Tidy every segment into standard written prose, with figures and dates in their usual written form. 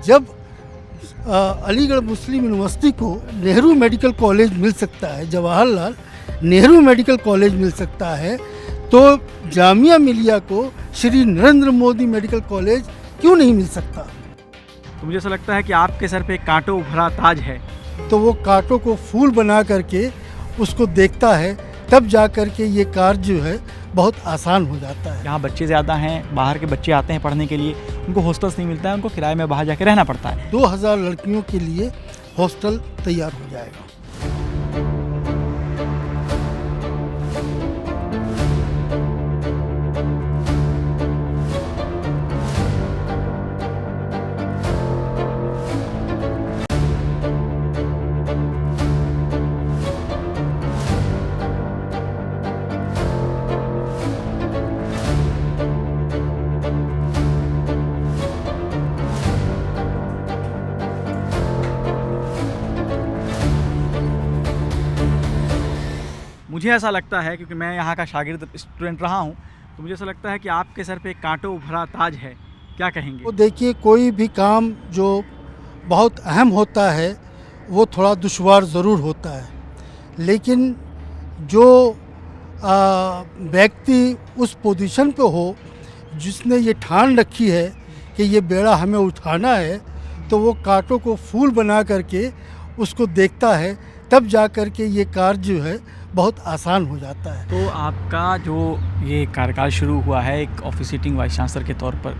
जब अलीगढ़ मुस्लिम यूनिवर्सिटी को Nehru medical college मिल सकता है, जवाहरलाल नेहरू मेडिकल कॉलेज मिल सकता है, तो जामिया मिलिया को श्री नरेंद्र मोदी मेडिकल कॉलेज क्यों नहीं मिल सकता? तो मुझे ऐसा लगता है कि आपके सर पे कांटों भरा ताज है। तो वो कांटों को फूल बना करके उसको देखता है, तब जा कर के ये कार्य जो है बहुत आसान हो जाता है। यहाँ बच्चे ज़्यादा हैं, बाहर के बच्चे आते हैं पढ़ने के लिए, उनको हॉस्टल्स नहीं मिलता है, उनको किराए में बाहर जाके रहना पड़ता है। 2000 लड़कियों के लिए हॉस्टल तैयार हो जाएगा। मुझे ऐसा लगता है, क्योंकि मैं यहाँ का शागिर्द स्टूडेंट रहा हूँ, तो मुझे ऐसा लगता है कि आपके सर पे कांटों भरा ताज है। क्या कहेंगे? तो देखिए, कोई भी काम जो बहुत अहम होता है वो थोड़ा दुश्वार ज़रूर होता है, लेकिन जो व्यक्ति उस पोजीशन पे हो जिसने ये ठान रखी है कि ये बेड़ा हमें उठाना है, तो वो कांटों को फूल बना करके उसको देखता है, तब जा कर के ये कार्य जो है बहुत आसान हो जाता है। तो आपका जो ये कार्यकाल शुरू हुआ है एक ऑफिसिएटिंग वाइस चांसलर के तौर पर,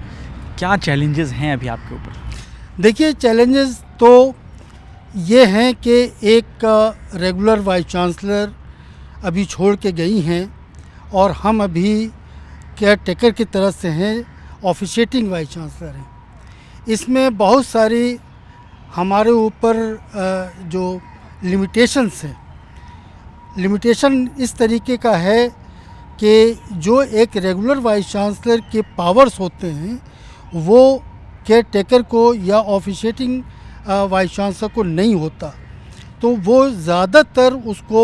क्या चैलेंजेस हैं अभी आपके ऊपर? देखिए, चैलेंजेस तो ये हैं कि एक रेगुलर वाइस चांसलर अभी छोड़ के गई हैं और हम अभी केयर टेकर की तरफ से हैं, ऑफिशिएटिंग वाइस चांसलर हैं। इसमें बहुत सारी हमारे ऊपर जो लिमिटेशंस हैं, लिमिटेशन इस तरीके का है कि जो एक रेगुलर वाइस चांसलर के पावर्स होते हैं वो केयर टेकर को या ऑफिशिएटिंग वाइस चांसलर को नहीं होता, तो वो ज़्यादातर उसको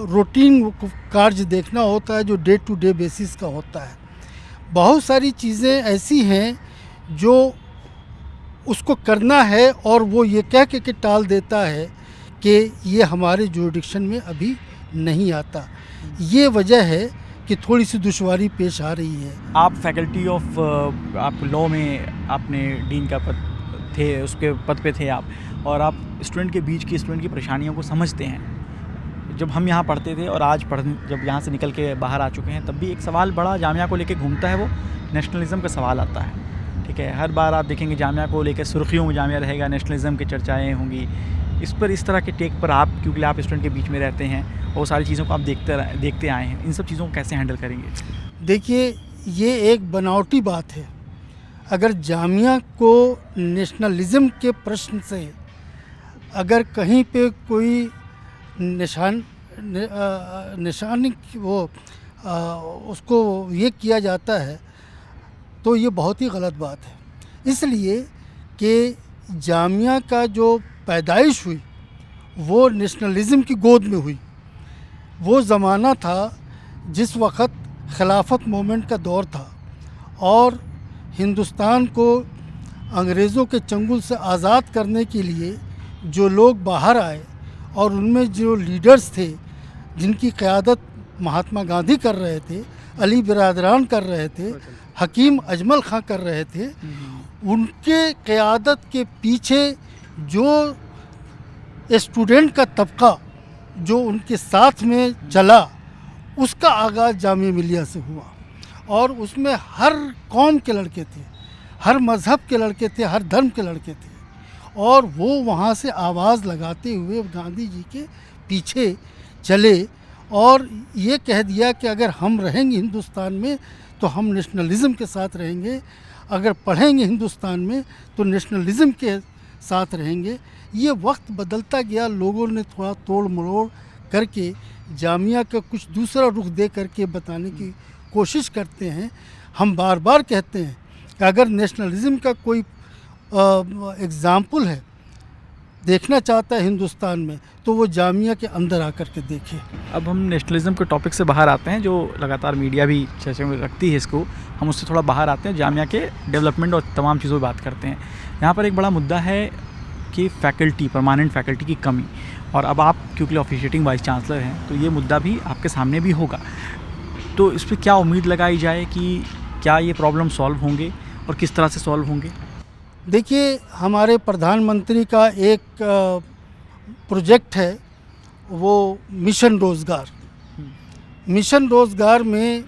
रूटीन कार्य देखना होता है जो डे टू डे बेसिस का होता है। बहुत सारी चीज़ें ऐसी हैं जो उसको करना है और वो ये कह के टाल देता है कि ये हमारे जुरिडिक्शन में अभी नहीं आता। ये वजह है कि थोड़ी सी दुश्वारी पेश आ रही है। आप फैकल्टी ऑफ आप लॉ में आपने डीन का पद थे, उसके पद पे थे आप, और आप स्टूडेंट के बीच की स्टूडेंट की परेशानियों को समझते हैं। जब हम यहाँ पढ़ते थे और आज जब यहाँ से निकल के बाहर आ चुके हैं, तब भी एक सवाल बड़ा जामिया को लेके घूमता है, वो नेशनलिज़म का सवाल आता है। ठीक है, हर बार आप देखेंगे जामिया को लेकर सुर्खियों में जामिया रहेगा, नेशनलिज़म की चर्चाएँ होंगी। इस पर, इस तरह के टेक पर आप, क्योंकि आप स्टूडेंट के बीच में रहते हैं और सारी चीज़ों को आप देखते आए हैं, इन सब चीज़ों को कैसे हैंडल करेंगे? देखिए, ये एक बनावटी बात है। अगर जामिया को नेशनलिज़म के प्रश्न से अगर कहीं पे कोई निशानी वो उसको ये किया जाता है तो ये बहुत ही गलत बात है। इसलिए कि जामिया का जो पैदाइश हुई वो नेशनलिज़म की गोद में हुई। वो ज़माना था जिस वक़्त खिलाफत मूवमेंट का दौर था और हिंदुस्तान को अंग्रेज़ों के चंगुल से आज़ाद करने के लिए जो लोग बाहर आए और उनमें जो लीडर्स थे जिनकी क़यादत महात्मा गांधी कर रहे थे, अली बिरादरान कर रहे थे, हकीम अजमल खां कर रहे थे, उनके क़यादत के पीछे जो स्टूडेंट का तबका जो उनके साथ में चला, उसका आगाज़ जामिया मिलिया से हुआ। और उसमें हर कौम के लड़के थे, हर मज़हब के लड़के थे, हर धर्म के लड़के थे, और वो वहाँ से आवाज़ लगाते हुए गांधी जी के पीछे चले और ये कह दिया कि अगर हम रहेंगे हिंदुस्तान में तो हम नेशनलिज़म के साथ रहेंगे, अगर पढ़ेंगे हिंदुस्तान में तो नेशनलिज़म के साथ रहेंगे। ये वक्त बदलता गया, लोगों ने थोड़ा तोड़ मरोड़ करके जामिया का कुछ दूसरा रुख दे करके बताने की कोशिश करते हैं। हम बार बार कहते हैं कि अगर नेशनलिज़म का कोई एग्ज़ाम्पल है देखना चाहता है हिंदुस्तान में तो वो जामिया के अंदर आकर के देखे। अब हम नेशनलिज्म के टॉपिक से बाहर आते हैं, जो लगातार मीडिया भी चर्चा में रखती है इसको, हम उससे थोड़ा बाहर आते हैं, जामिया के डेवलपमेंट और तमाम चीज़ों पर बात करते हैं। यहाँ पर एक बड़ा मुद्दा है कि फैकल्टी, परमानेंट फैकल्टी की कमी, और अब आप क्योंकि ऑफिशिएटिंग वाइस चांसलर हैं तो ये मुद्दा भी आपके सामने भी होगा, तो इस पर क्या उम्मीद लगाई जाए कि क्या ये प्रॉब्लम सॉल्व होंगे और किस तरह से सॉल्व होंगे? देखिए, हमारे प्रधानमंत्री का एक प्रोजेक्ट है, वो मिशन रोज़गार। मिशन रोज़गार में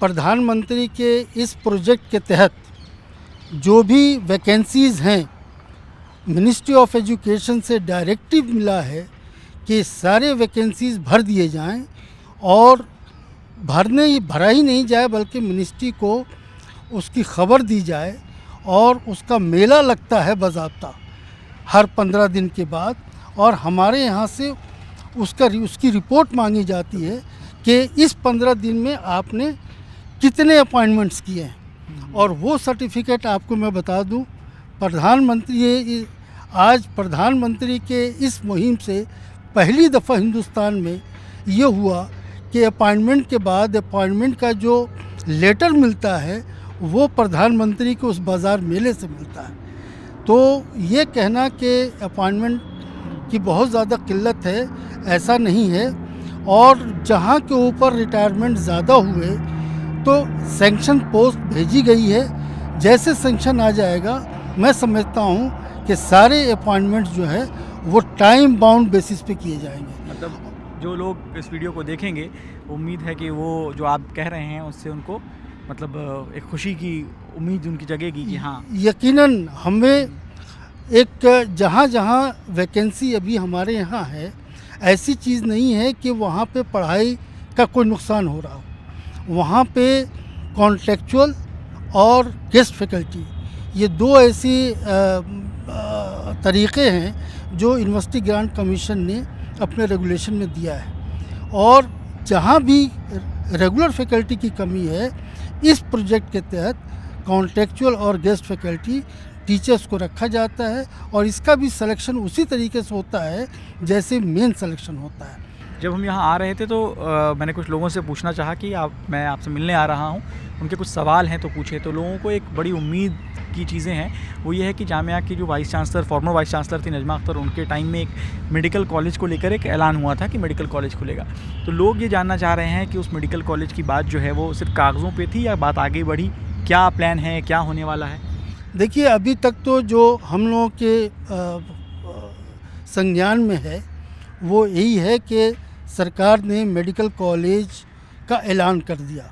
प्रधानमंत्री के इस प्रोजेक्ट के तहत जो भी वैकेंसीज़ हैं, मिनिस्ट्री ऑफ एजुकेशन से डायरेक्टिव मिला है कि सारे वैकेंसीज़ भर दिए जाएं, और भरा ही नहीं जाए बल्कि मिनिस्ट्री को उसकी खबर दी जाए, और उसका मेला लगता है बाज़ाब्ता हर 15 दिन के बाद, और हमारे यहाँ से उसकी रिपोर्ट मांगी जाती है कि इस 15 दिन में आपने कितने अपॉइंटमेंट्स किए हैं। और वो सर्टिफिकेट आपको मैं बता दूं, आज प्रधानमंत्री के इस मुहिम से पहली दफ़ा हिंदुस्तान में ये हुआ कि अपॉइंटमेंट के बाद अपॉइंटमेंट का जो लेटर मिलता है वो प्रधानमंत्री को उस बाज़ार मेले से मिलता है। तो ये कहना कि अपॉइंटमेंट की बहुत ज़्यादा किल्लत है, ऐसा नहीं है। और जहाँ के ऊपर रिटायरमेंट ज़्यादा हुए तो सैंक्शन पोस्ट भेजी गई है। जैसे सैंक्शन आ जाएगा, मैं समझता हूँ कि सारे अपॉइंटमेंट्स जो है वो टाइम बाउंड बेसिस पे किए जाएंगे। मतलब जो लोग इस वीडियो को देखेंगे, उम्मीद है कि वो जो आप कह रहे हैं उससे उनको मतलब एक खुशी की उम्मीद उनकी जगेगी कि हाँ, यकीनन हमें एक जहाँ जहाँ वैकेंसी अभी हमारे यहाँ है, ऐसी चीज़ नहीं है कि वहाँ पे पढ़ाई का कोई नुकसान हो रहा हो। वहाँ पे कॉन्ट्रेक्चुअल और गेस्ट फैकल्टी, ये दो ऐसी तरीक़े हैं जो यूनिवर्सिटी ग्रांट कमीशन ने अपने रेगुलेशन में दिया है। और जहाँ भी रेगुलर फैकल्टी की कमी है, इस प्रोजेक्ट के तहत कॉन्ट्रेक्चुअल और गेस्ट फैकल्टी टीचर्स को रखा जाता है, और इसका भी सिलेक्शन उसी तरीके से होता है जैसे मेन सिलेक्शन होता है। जब हम यहाँ आ रहे थे तो मैंने कुछ लोगों से पूछना चाहा कि मैं आपसे मिलने आ रहा हूँ, उनके कुछ सवाल हैं तो पूछे। तो लोगों को एक बड़ी उम्मीद की चीज़ें हैं, वो ये है कि जामिया की जो vice chancellor, farmer vice chancellor थी नजमा अख्तर, उनके टाइम में एक मेडिकल कॉलेज को लेकर एक ऐलान हुआ था कि मेडिकल कॉलेज खुलेगा। तो लोग ये जानना चाह रहे हैं कि उस मेडिकल कॉलेज की बात जो है वो सिर्फ कागज़ों पे थी या बात आगे बढ़ी, क्या प्लान है, क्या होने वाला है? देखिए, अभी तक तो जो हम लोगों के संज्ञान में है वो यही है कि सरकार ने मेडिकल कॉलेज का ऐलान कर दिया,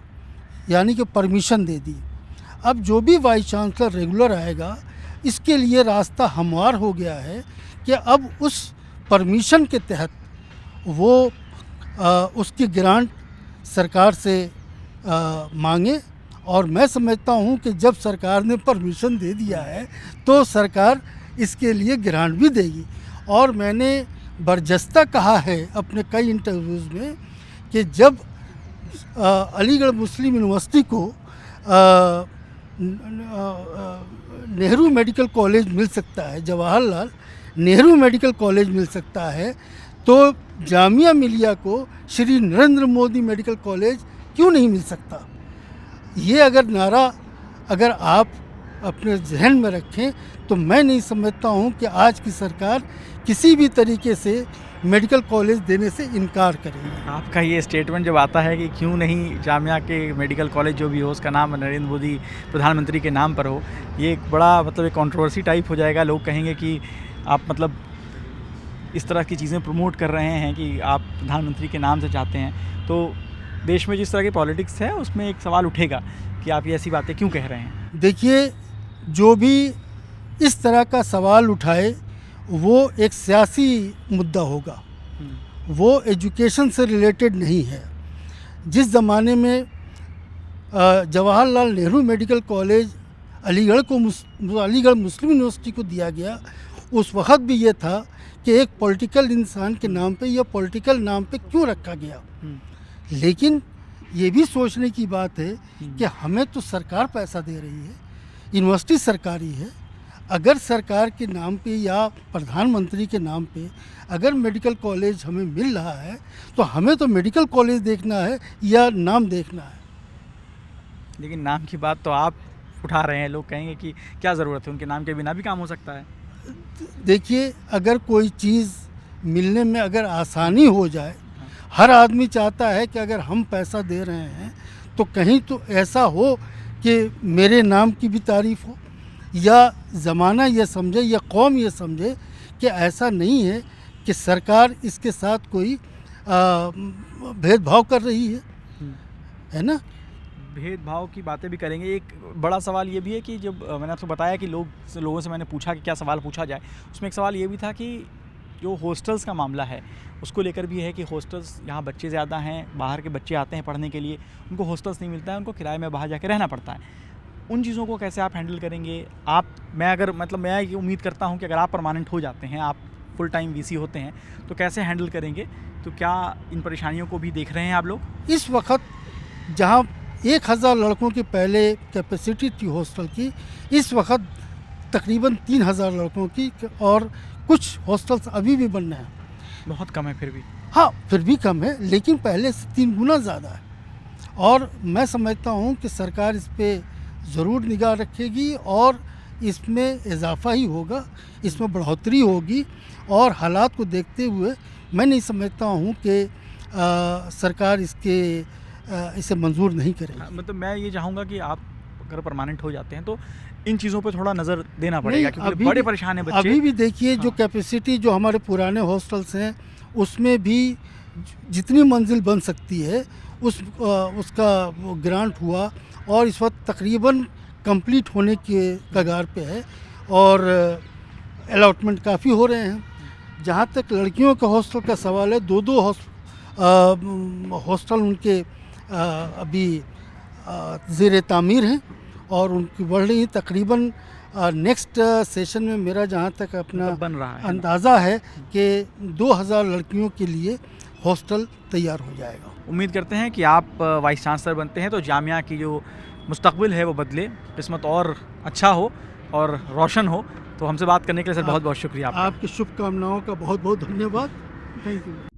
यानी कि परमिशन दे दी। अब जो भी वाइस चांसलर रेगुलर आएगा, इसके लिए रास्ता हमवार हो गया है कि अब उस परमिशन के तहत वो उसकी ग्रांट सरकार से मांगे। और मैं समझता हूँ कि जब सरकार ने परमिशन दे दिया है तो सरकार इसके लिए ग्रांट भी देगी। और मैंने बरजस्ता कहा है अपने कई इंटरव्यूज़ में कि जब अलीगढ़ मुस्लिम यूनिवर्सिटी को नेहरू मेडिकल कॉलेज मिल सकता है, जवाहरलाल नेहरू मेडिकल कॉलेज मिल सकता है, तो जामिया मिलिया को श्री नरेंद्र मोदी मेडिकल कॉलेज क्यों नहीं मिल सकता? ये अगर आप अपने जहन में रखें तो मैं नहीं समझता हूँ कि आज की सरकार किसी भी तरीके से मेडिकल कॉलेज देने से इनकार करेगी। आपका ये स्टेटमेंट जब आता है कि क्यों नहीं जामिया के मेडिकल कॉलेज जो भी हो उसका नाम नरेंद्र मोदी प्रधानमंत्री के नाम पर हो, ये एक बड़ा मतलब एक कंट्रोवर्सी टाइप हो जाएगा। लोग कहेंगे कि आप मतलब इस तरह की चीज़ें प्रमोट कर रहे हैं कि आप प्रधानमंत्री के नाम से चाहते हैं। तो देश में जिस तरह की पॉलिटिक्स है उसमें एक सवाल उठेगा कि आप ये ऐसी बातें क्यों कह रहे हैं। देखिए, जो भी इस तरह का सवाल उठाए वो एक सियासी मुद्दा होगा, वो एजुकेशन से रिलेटेड नहीं है। जिस ज़माने में जवाहरलाल नेहरू मेडिकल कॉलेज अलीगढ़ मुस्लिम यूनिवर्सिटी को दिया गया, उस वक्त भी ये था कि एक पॉलिटिकल इंसान के नाम पे या पॉलिटिकल नाम पे क्यों रखा गया। लेकिन ये भी सोचने की बात है कि हमें तो सरकार पैसा दे रही है, यूनिवर्सिटी सरकारी है। अगर सरकार के नाम पे या प्रधानमंत्री के नाम पे अगर मेडिकल कॉलेज हमें मिल रहा है तो हमें तो मेडिकल कॉलेज देखना है या नाम देखना है। लेकिन नाम की बात तो आप उठा रहे हैं, लोग कहेंगे कि क्या ज़रूरत है, उनके नाम के बिना भी काम हो सकता है। देखिए, अगर कोई चीज़ मिलने में अगर आसानी हो जाए, हर आदमी चाहता है कि अगर हम पैसा दे रहे हैं तो कहीं तो ऐसा हो कि मेरे नाम की भी तारीफ़ हो, या ज़माना ये समझे या कौम ये समझे कि ऐसा नहीं है कि सरकार इसके साथ कोई भेदभाव कर रही है ना। भेदभाव की बातें भी करेंगे। एक बड़ा सवाल ये भी है कि जब मैंने आपको बताया कि लोगों से मैंने पूछा कि क्या सवाल पूछा जाए, उसमें एक सवाल ये भी था कि जो हॉस्टल्स का मामला है उसको लेकर भी है कि हॉस्टल्स, यहाँ बच्चे ज़्यादा हैं, बाहर के बच्चे आते हैं पढ़ने के लिए, उनको हॉस्टल्स नहीं मिलता है, उनको किराए में बाहर जाके रहना पड़ता है। उन चीज़ों को कैसे आप हैंडल करेंगे? मैं ये उम्मीद करता हूँ कि अगर आप परमानेंट हो जाते हैं, आप फुल टाइम वीसी होते हैं, तो कैसे हैंडल करेंगे? तो क्या इन परेशानियों को भी देख रहे हैं आप लोग? इस वक्त जहाँ 1000 लड़कों की पहले कैपेसिटी थी हॉस्टल की, इस वक्त तकरीबन 3000 लड़कों की, और कुछ हॉस्टल्स अभी भी बन रहे हैं। बहुत कम है फिर भी। हाँ, फिर भी कम है, लेकिन पहले से 3 गुना ज़्यादा है। और मैं समझता हूँ कि सरकार इस पे ज़रूर निगाह रखेगी और इसमें इजाफा ही होगा, इसमें बढ़ोतरी होगी, और हालात को देखते हुए मैं नहीं समझता हूँ कि सरकार इसे मंजूर नहीं करेगी। मतलब मैं ये चाहूँगा कि आप अगर परमानेंट हो जाते हैं तो इन चीज़ों पे थोड़ा नज़र देना पड़ेगा, क्योंकि बड़े परेशान है बच्चे। अभी भी देखिए, हाँ। जो कैपेसिटी जो हमारे पुराने हॉस्टल्स हैं उसमें भी जितनी मंजिल बन सकती है उसका वो ग्रांट हुआ, और इस वक्त तकरीबन कंप्लीट होने के कगार पे है, और अलॉटमेंट काफ़ी हो रहे हैं। जहाँ तक लड़कियों का हॉस्टल का सवाल है, 2 हॉस्टल उनके अभी ज़ेर तामीर हैं और उनकी बढ़ रही है। तकरीबन नेक्स्ट सेशन में मेरा जहाँ तक अपना बन रहा है अंदाज़ा है कि 2000 लड़कियों के लिए हॉस्टल तैयार हो जाएगा। उम्मीद करते हैं कि आप वाइस चांसलर बनते हैं तो जामिया की जो मुस्तकबिल है वो बदले, किस्मत और अच्छा हो और रोशन हो। तो हमसे बात करने के लिए सर बहुत बहुत शुक्रिया आपका। आपकी शुभकामनाओं का बहुत बहुत धन्यवाद। Thank you.